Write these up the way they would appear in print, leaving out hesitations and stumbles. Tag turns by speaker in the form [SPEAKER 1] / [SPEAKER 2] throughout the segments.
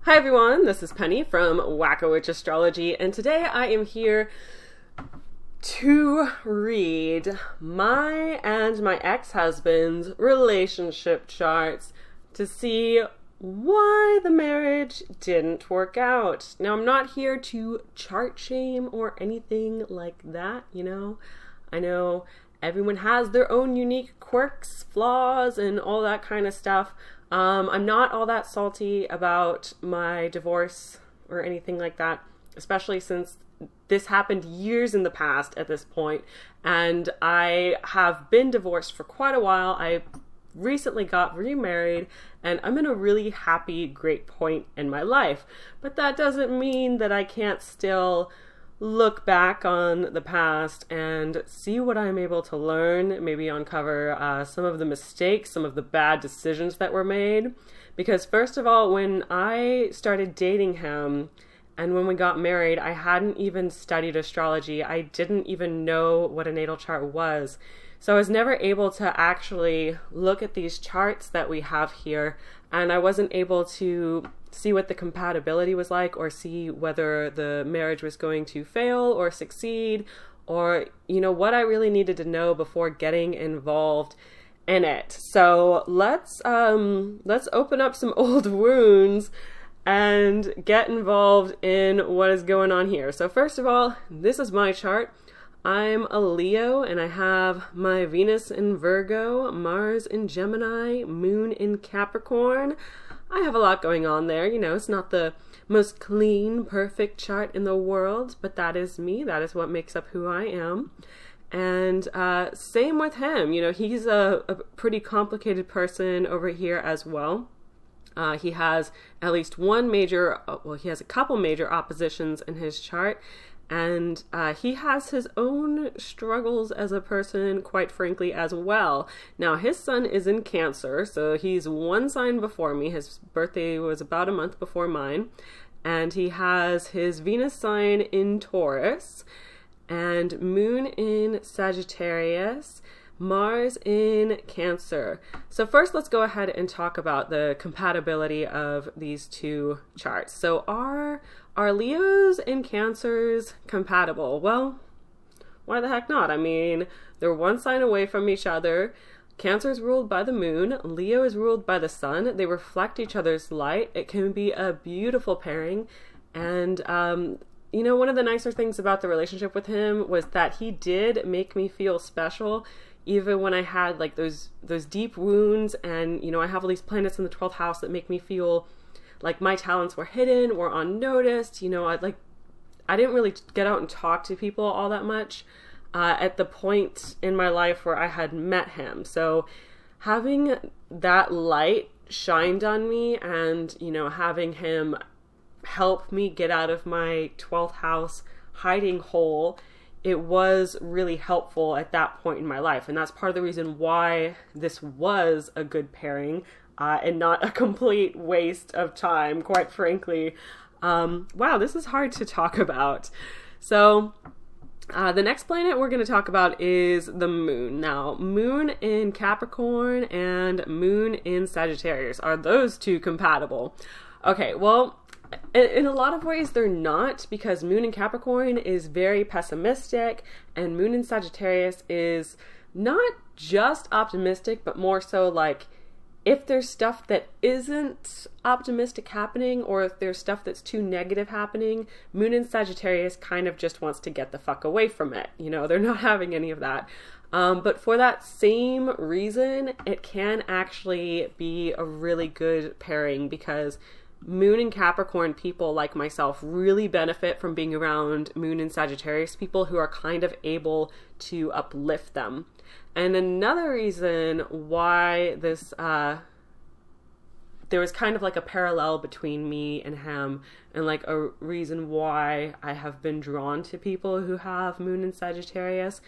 [SPEAKER 1] Hi everyone, this is Penny from Wacko Witch Astrology, and today I am here to read my and my ex-husband's relationship charts to see why the marriage didn't work out. Now, I'm not here to chart shame or anything like that, I know everyone has their own unique quirks, flaws, and all that kind of stuff. I'm not all that salty about my divorce or anything like that, especially since this happened years in the past at this point, and I have been divorced for quite a while. I recently got remarried, and I'm in a really happy, great point in my life, but that doesn't mean that I can't still look back on the past and see what I'm able to learn, maybe uncover some of the mistakes, some of the bad decisions that were made. Because first of all, when I started dating him and when we got married, I hadn't even studied astrology. I didn't even know what a natal chart was. So I was never able to actually look at these charts that we have here, and I wasn't able to see what the compatibility was like or see whether the marriage was going to fail or succeed, or what I really needed to know before getting involved in it. So let's open up some old wounds and get involved in what is going on here. So first of all, this is my chart. I'm a Leo, and I have my Venus in Virgo, Mars in Gemini, Moon in Capricorn. I have a lot going on there. It's not the most clean, perfect chart in the world, but that is me. That is what makes up who I am. And same with him. He's a pretty complicated person over here as well. He has at least he has a couple major oppositions in his chart. And he has his own struggles as a person, quite frankly, as well. Now, his sun is in Cancer, so he's one sign before me. His birthday was about a month before mine. And he has his Venus sign in Taurus, and Moon in Sagittarius, Mars in Cancer. So first, let's go ahead and talk about the compatibility of these two charts. So are Leos and Cancers compatible? Well, why the heck not? I mean, they're one sign away from each other. Cancer is ruled by the moon. Leo is ruled by the sun. They reflect each other's light. It can be a beautiful pairing. And, one of the nicer things about the relationship with him was that he did make me feel special, even when I had like those deep wounds. And, I have all these planets in the 12th house that make me feel like my talents were hidden, were unnoticed. I didn't really get out and talk to people all that much at the point in my life where I had met him. So having that light shined on me and, having him help me get out of my 12th house hiding hole, it was really helpful at that point in my life. And that's part of the reason why this was a good pairing. And not a complete waste of time, quite frankly. Wow, this is hard to talk about. So the next planet we're going to talk about is the moon. Now, Moon in Capricorn and Moon in Sagittarius. Are those two compatible? Okay, well, in a lot of ways they're not, because Moon in Capricorn is very pessimistic, and Moon in Sagittarius is not just optimistic, but more so like, if there's stuff that isn't optimistic happening, or if there's stuff that's too negative happening, Moon in Sagittarius kind of just wants to get the fuck away from it. They're not having any of that. But for that same reason, it can actually be a really good pairing, because Moon in Capricorn people like myself really benefit from being around Moon in Sagittarius people who are kind of able to uplift them. And another reason why this, there was kind of like a parallel between me and him, and like a reason why I have been drawn to people who have Moon in Sagittarius.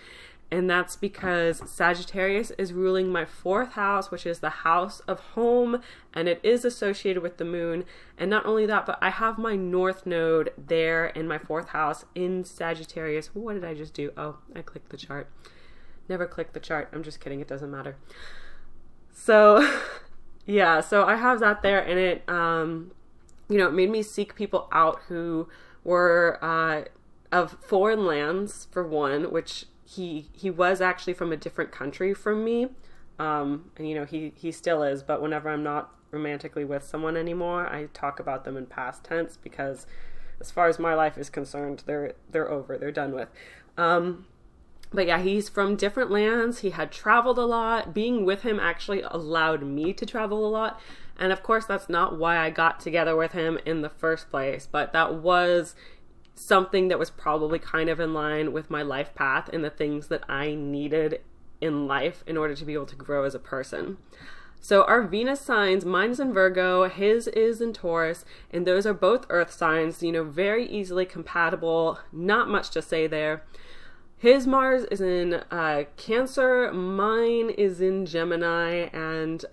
[SPEAKER 1] And that's because Sagittarius is ruling my 4th house, which is the house of home, and it is associated with the moon. And not only that, but I have my North Node there in my 4th house in Sagittarius. What did I just do? Oh, I clicked the chart. Never click the chart. I'm just kidding. It doesn't matter. So, yeah, so I have that there, and it made me seek people out who were of foreign lands, for one, which he was actually from a different country from me. And he still is, but whenever I'm not romantically with someone anymore, I talk about them in past tense, because as far as my life is concerned, they're over, they're done with. But yeah, he's from different lands. He had traveled a lot. Being with him actually allowed me to travel a lot. And of course, that's not why I got together with him in the first place, but that was something that was probably kind of in line with my life path and the things that I needed in life in order to be able to grow as a person. So our Venus signs, mine is in Virgo, his is in Taurus, and those are both earth signs, very easily compatible, not much to say there. His Mars is in Cancer, mine is in Gemini, and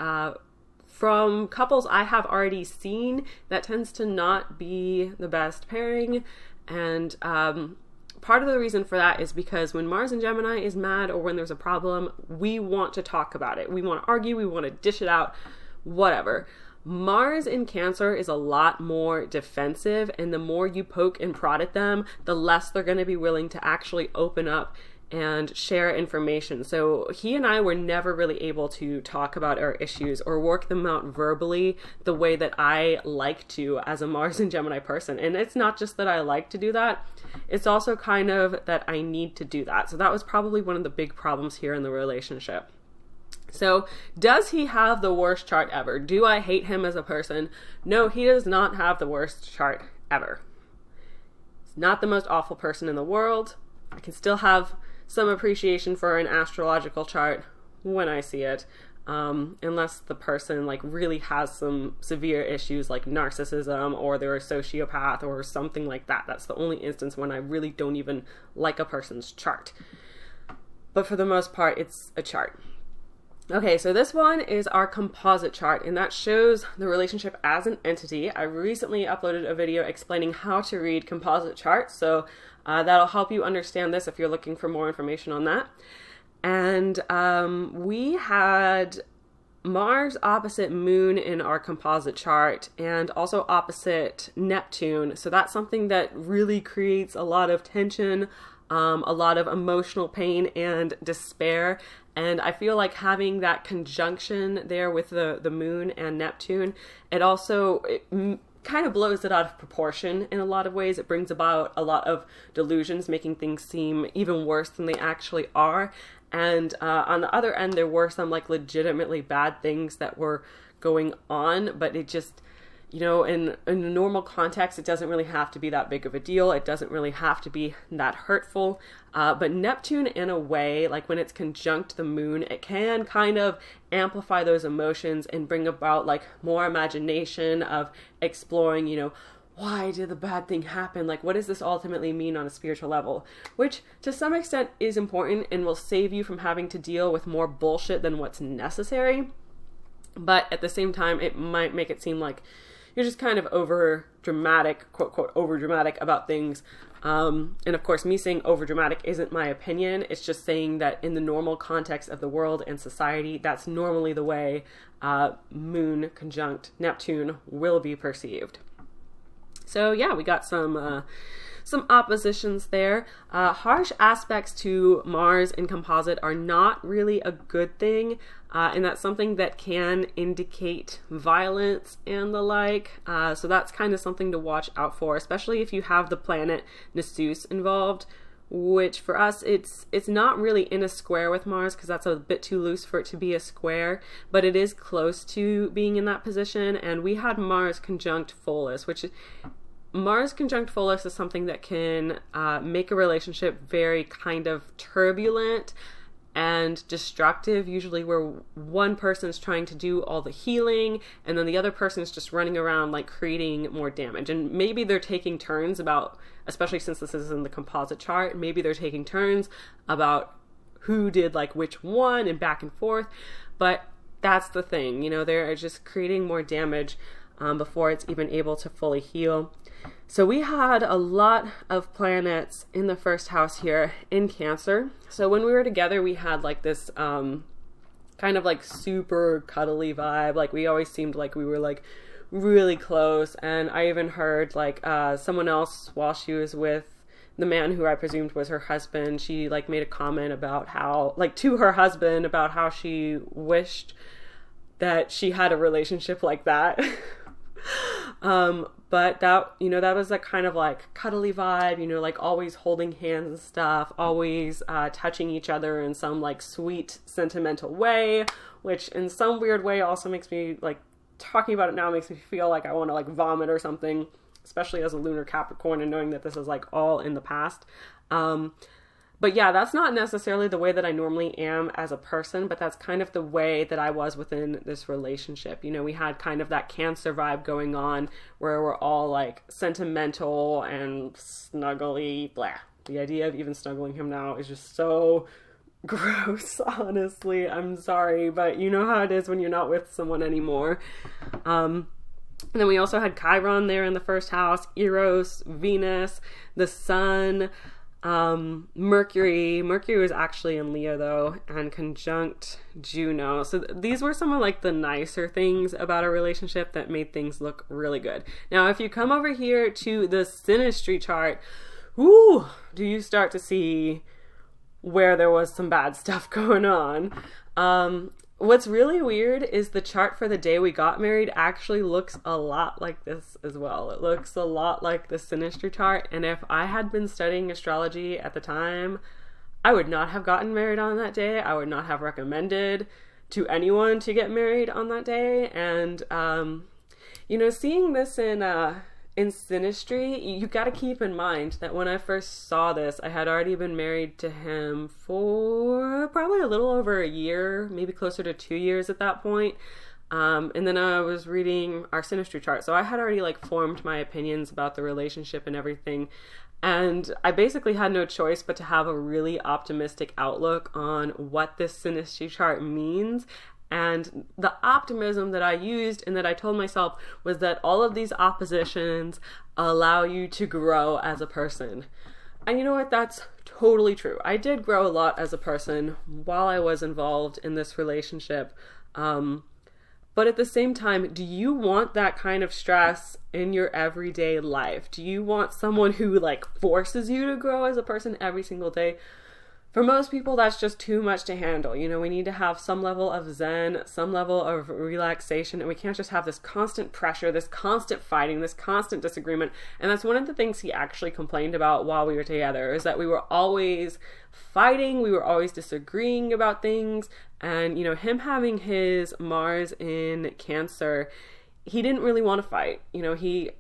[SPEAKER 1] from couples I have already seen, that tends to not be the best pairing. And part of the reason for that is because when Mars in Gemini is mad, or when there's a problem, we want to talk about it. We want to argue, we want to dish it out, whatever. Mars in Cancer is a lot more defensive, and the more you poke and prod at them, the less they're going to be willing to actually open up and share information. So he and I were never really able to talk about our issues or work them out verbally the way that I like to as a Mars and Gemini person. And it's not just that I like to do that, it's also kind of that I need to do that. So that was probably one of the big problems here in the relationship. So does he have the worst chart ever? Do I hate him as a person? No, he does not have the worst chart ever. He's not the most awful person in the world. I can still have some appreciation for an astrological chart when I see it, unless the person really has some severe issues like narcissism, or they're a sociopath or something like that. That's the only instance when I really don't even like a person's chart. But for the most part, it's a chart. Okay, so this one is our composite chart, and that shows the relationship as an entity. I recently uploaded a video explaining how to read composite charts, so that'll help you understand this if you're looking for more information on that. And we had Mars opposite Moon in our composite chart, and also opposite Neptune, so that's something that really creates a lot of tension, a lot of emotional pain and despair. And I feel like having that conjunction there with the Moon and Neptune, it kind of blows it out of proportion in a lot of ways. It brings about a lot of delusions, making things seem even worse than they actually are. And on the other end, there were some legitimately bad things that were going on, but it just, in a normal context, it doesn't really have to be that big of a deal. It doesn't really have to be that hurtful. But Neptune, in a way, when it's conjunct the Moon, it can kind of amplify those emotions and bring about more imagination of exploring, why did the bad thing happen? What does this ultimately mean on a spiritual level? Which to some extent is important and will save you from having to deal with more bullshit than what's necessary. But at the same time, it might make it seem like you're just kind of over dramatic, quote, quote, over dramatic about things. And of course, me saying over dramatic isn't my opinion. It's just saying that in the normal context of the world and society, that's normally the way Moon conjunct Neptune will be perceived. So yeah, we got some oppositions there. Harsh aspects to Mars in composite are not really a good thing, and that's something that can indicate violence and the like. So that's kind of something to watch out for, especially if you have the planet Nessus involved, which for us, it's not really in a square with Mars because that's a bit too loose for it to be a square, but it is close to being in that position. And we had Mars conjunct Pholus, which Mars conjunct Pholus is something that can make a relationship very kind of turbulent and destructive, usually where one person is trying to do all the healing and then the other person is just running around creating more damage. And maybe they're taking turns about, especially since this is in the composite chart, maybe they're taking turns about who did which one and back and forth. But that's the thing, they're just creating more damage before it's even able to fully heal. So we had a lot of planets in the first house here in Cancer. So when we were together, we had this kind of super cuddly vibe. We always seemed like we were really close. And I even heard like someone else, while she was with the man who I presumed was her husband, she like made a comment about how, like, to her husband, about how she wished that she had a relationship like that. But that, that was a kind of like cuddly vibe, like always holding hands and stuff, always touching each other in some like sweet, sentimental way, which in some weird way also makes me, like, talking about it now makes me feel like I want to like vomit or something, especially as a lunar Capricorn and knowing that this is like all in the past. But yeah, that's not necessarily the way that I normally am as a person, but that's kind of the way that I was within this relationship. We had kind of that Cancer vibe going on where we're all like sentimental and snuggly, blah. The idea of even snuggling him now is just so gross, honestly. I'm sorry, but you know how it is when you're not with someone anymore. And then we also had Chiron there in the first house, Eros, Venus, the Sun, Mercury was actually in Leo though, and conjunct Juno. So these were some of like the nicer things about a relationship that made things look really good. Now, if you come over here to the Synastry chart, do you start to see where there was some bad stuff going on. What's really weird is the chart for the day we got married actually looks a lot like this as well. It looks a lot like the Synastry chart, and if I had been studying astrology at the time, I would not have gotten married on that day. I would not have recommended to anyone to get married on that day. And seeing this in Synastry, you got to keep in mind that when I first saw this, I had already been married to him for probably a little over a year, maybe closer to 2 years at that point. And then I was reading our Synastry chart. So I had already like formed my opinions about the relationship and everything. And I basically had no choice but to have a really optimistic outlook on what this Synastry chart means. And the optimism that I used and that I told myself was that all of these oppositions allow you to grow as a person. And you know what? That's totally true. I did grow a lot as a person while I was involved in this relationship. But at the same time, do you want that kind of stress in your everyday life? Do you want someone who like forces you to grow as a person every single day? For most people, that's just too much to handle. We need to have some level of zen, some level of relaxation, and we can't just have this constant pressure, this constant fighting, this constant disagreement. And that's one of the things he actually complained about while we were together, is that we were always fighting, we were always disagreeing about things. And, him having his Mars in Cancer, he didn't really want to fight. He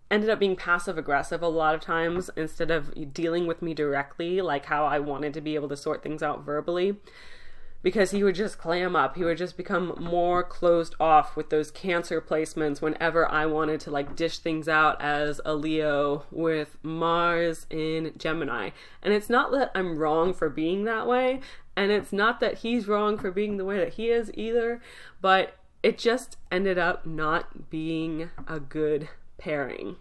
[SPEAKER 1] ended up being passive aggressive a lot of times instead of dealing with me directly, like how I wanted to be able to sort things out verbally, because he would just clam up. He would just become more closed off with those Cancer placements whenever I wanted to like dish things out as a Leo with Mars in Gemini. And it's not that I'm wrong for being that way, and it's not that he's wrong for being the way that he is either, but it just ended up not being a good pairing.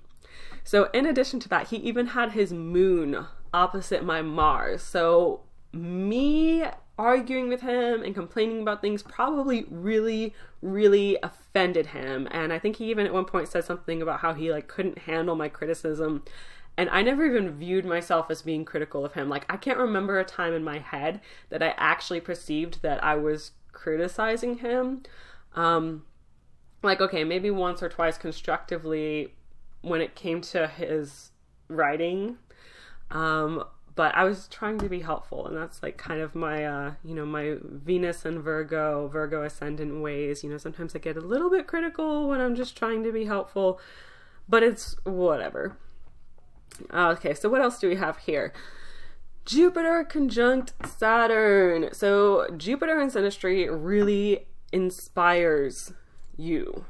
[SPEAKER 1] So in addition to that, he even had his moon opposite my Mars. So me arguing with him and complaining about things probably really, really offended him. And I think he even at one point said something about how he like couldn't handle my criticism. And I never even viewed myself as being critical of him. Like, I can't remember a time in my head that I actually perceived that I was criticizing him. Like, okay, maybe once or twice constructively when it came to his writing. But I was trying to be helpful, and that's like kind of my, my Venus and Virgo ascendant ways. Sometimes I get a little bit critical when I'm just trying to be helpful, but it's whatever. Okay, so what else do we have here? Jupiter conjunct Saturn. So Jupiter in Synastry really inspires you.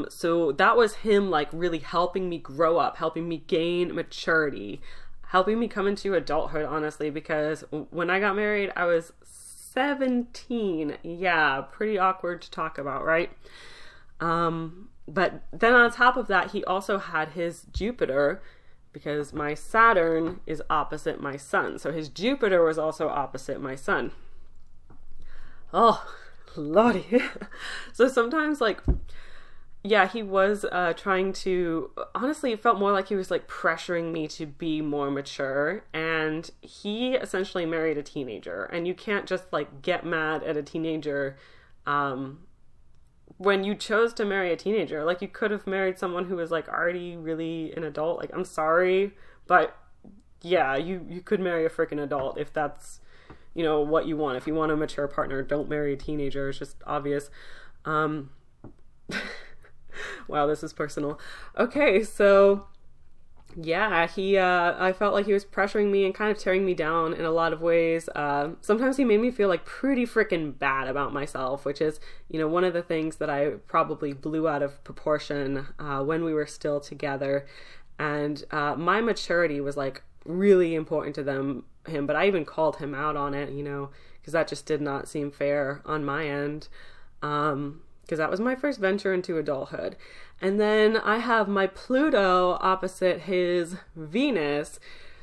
[SPEAKER 1] So that was him like really helping me grow up, helping me gain maturity, helping me come into adulthood, honestly, because when I got married, I was 17. Yeah, pretty awkward to talk about, right? But then on top of that, he also had his Jupiter, because my Saturn is opposite my sun. So his Jupiter was also opposite my sun. Oh, Lordy. So sometimes, like, yeah, he was trying to, honestly, it felt more like he was like pressuring me to be more mature. And he essentially married a teenager. And you can't just like get mad at a teenager when you chose to marry a teenager. Like, you could have married someone who was like already really an adult. Like, I'm sorry, but yeah, you could marry a freaking adult if that's, you know, what you want. If you want a mature partner, don't marry a teenager. It's just obvious. Wow, this is personal. Okay, so yeah, I felt like he was pressuring me and kind of tearing me down in a lot of ways. Sometimes he made me feel like pretty freaking bad about myself, which is, you know, one of the things that I probably blew out of proportion when we were still together. And my maturity was like really important to him, but I even called him out on it, you know, because that just did not seem fair on my end. Because that was my first venture into adulthood. And then I have my Pluto opposite his Venus.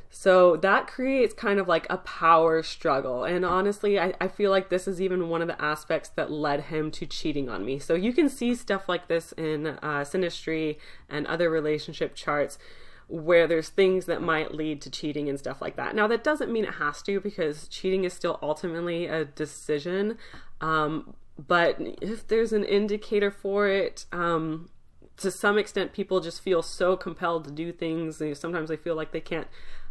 [SPEAKER 1] So that creates kind of like a power struggle. And honestly, I feel like this is even one of the aspects that led him to cheating on me. So you can see stuff like this in Synastry and other relationship charts where there's things that might lead to cheating and stuff like that. Now, that doesn't mean it has to, because cheating is still ultimately a decision. But if there's an indicator for it, to some extent, people just feel so compelled to do things. Sometimes they feel like they can't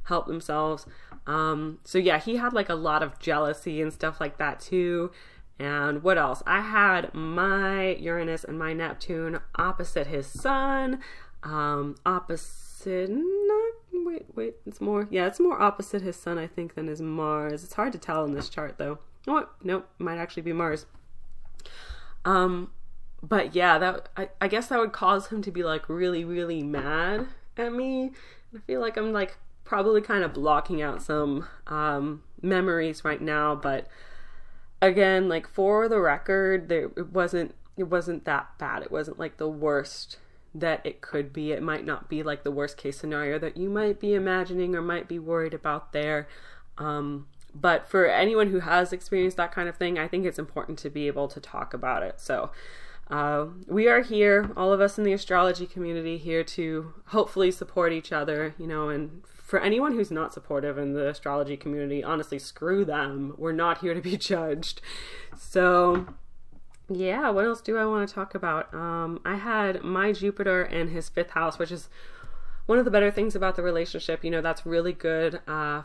[SPEAKER 1] help themselves. So yeah, he had like a lot of jealousy and stuff like that too. And what else? I had my Uranus and my Neptune opposite his sun. It's more opposite his sun, I think, than his Mars. It's hard to tell in this chart though. Oh, nope, might actually be Mars. But yeah, I guess that would cause him to be like really, really mad at me. I feel like I'm like probably kind of blocking out some memories right now, but again, like for the record, it wasn't that bad. It wasn't like the worst that it could be. It might not be like the worst case scenario that you might be imagining or might be worried about there. But for anyone who has experienced that kind of thing, I think it's important to be able to talk about it. So we are here, all of us in the astrology community, here to hopefully support each other, you know, and for anyone who's not supportive in the astrology community, honestly, screw them. We're not here to be judged. So yeah, what else do I want to talk about? I had my Jupiter in his 5th house, which is one of the better things about the relationship. You know, that's really good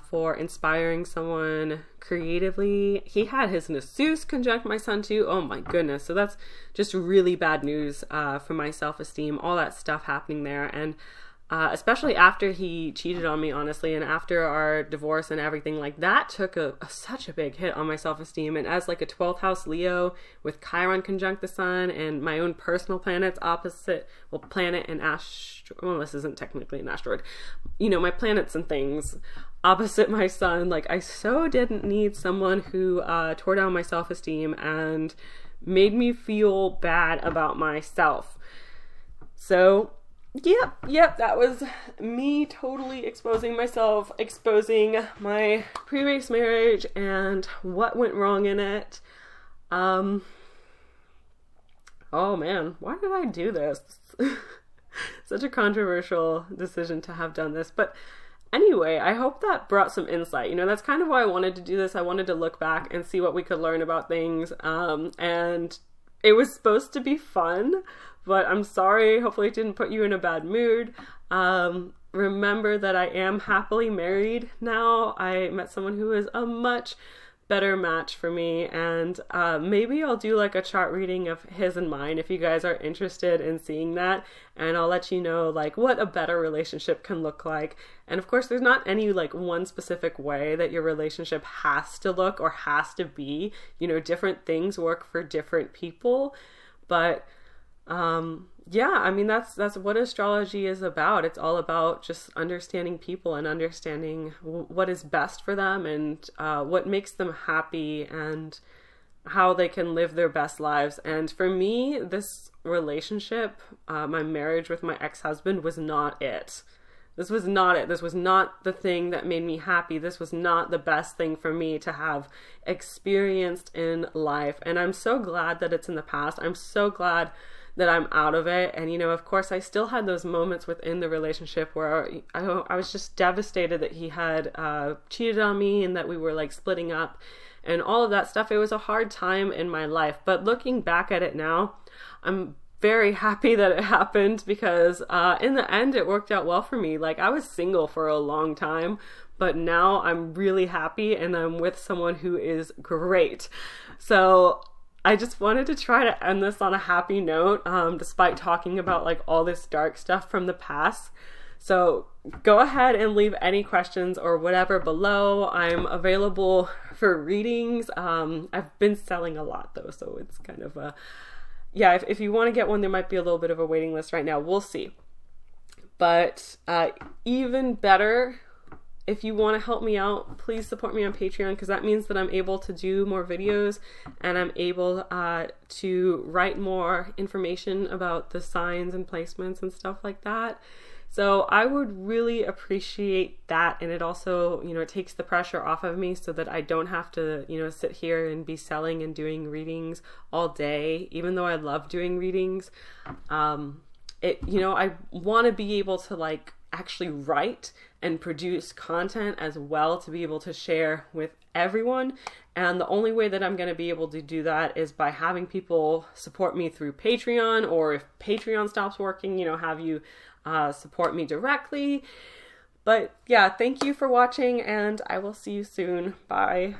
[SPEAKER 1] for inspiring someone creatively. He had his Nasus conjunct my sun too. Oh my goodness. So that's just really bad news for my self-esteem, all that stuff happening there. And especially after he cheated on me, honestly, and after our divorce and everything, like that took such a big hit on my self-esteem. And as like a 12th house Leo with Chiron conjunct the sun and my own personal planets opposite, well, planet and well, this isn't technically an asteroid, you know, my planets and things opposite my sun, like I so didn't need someone who tore down my self-esteem and made me feel bad about myself. So Yep, that was me totally exposing myself, exposing my previous marriage and what went wrong in it. Oh man, why did I do this? Such a controversial decision to have done this. But anyway, I hope that brought some insight. You know, that's kind of why I wanted to do this. I wanted to look back and see what we could learn about things. And it was supposed to be fun, but I'm sorry. Hopefully it didn't put you in a bad mood. Remember that I am happily married now. I met someone who is a much better match for me, and maybe I'll do like a chart reading of his and mine if you guys are interested in seeing that, and I'll let you know like what a better relationship can look like. And of course, there's not any like one specific way that your relationship has to look or has to be. You know, different things work for different people, but yeah, I mean, that's what astrology is about. It's all about just understanding people and understanding what is best for them and what makes them happy and how they can live their best lives. And for me, this relationship, my marriage with my ex-husband was not it. This was not it. This was not the thing that made me happy. This was not the best thing for me to have experienced in life. And I'm so glad that it's in the past. I'm so glad that I'm out of it. And, you know, of course, I still had those moments within the relationship where I was just devastated that he had cheated on me and that we were like splitting up and all of that stuff. It was a hard time in my life. But looking back at it now, I'm very happy that it happened because in the end, it worked out well for me. Like, I was single for a long time, but now I'm really happy and I'm with someone who is great. So I just wanted to try to end this on a happy note, despite talking about like all this dark stuff from the past. So go ahead and leave any questions or whatever below. I'm available for readings. I've been selling a lot though, so it's kind of a, yeah, if you want to get one, there might be a little bit of a waiting list right now. We'll see. But even better, if you want to help me out, please support me on Patreon, because that means that I'm able to do more videos and I'm able to write more information about the signs and placements and stuff like that. So I would really appreciate that. And it also, you know, it takes the pressure off of me so that I don't have to, you know, sit here and be selling and doing readings all day, even though I love doing readings. You know, I want to be able to like actually write and produce content as well to be able to share with everyone. And the only way that I'm going to be able to do that is by having people support me through Patreon, or if Patreon stops working, you know, have you support me directly. But yeah, thank you for watching and I will see you soon. Bye.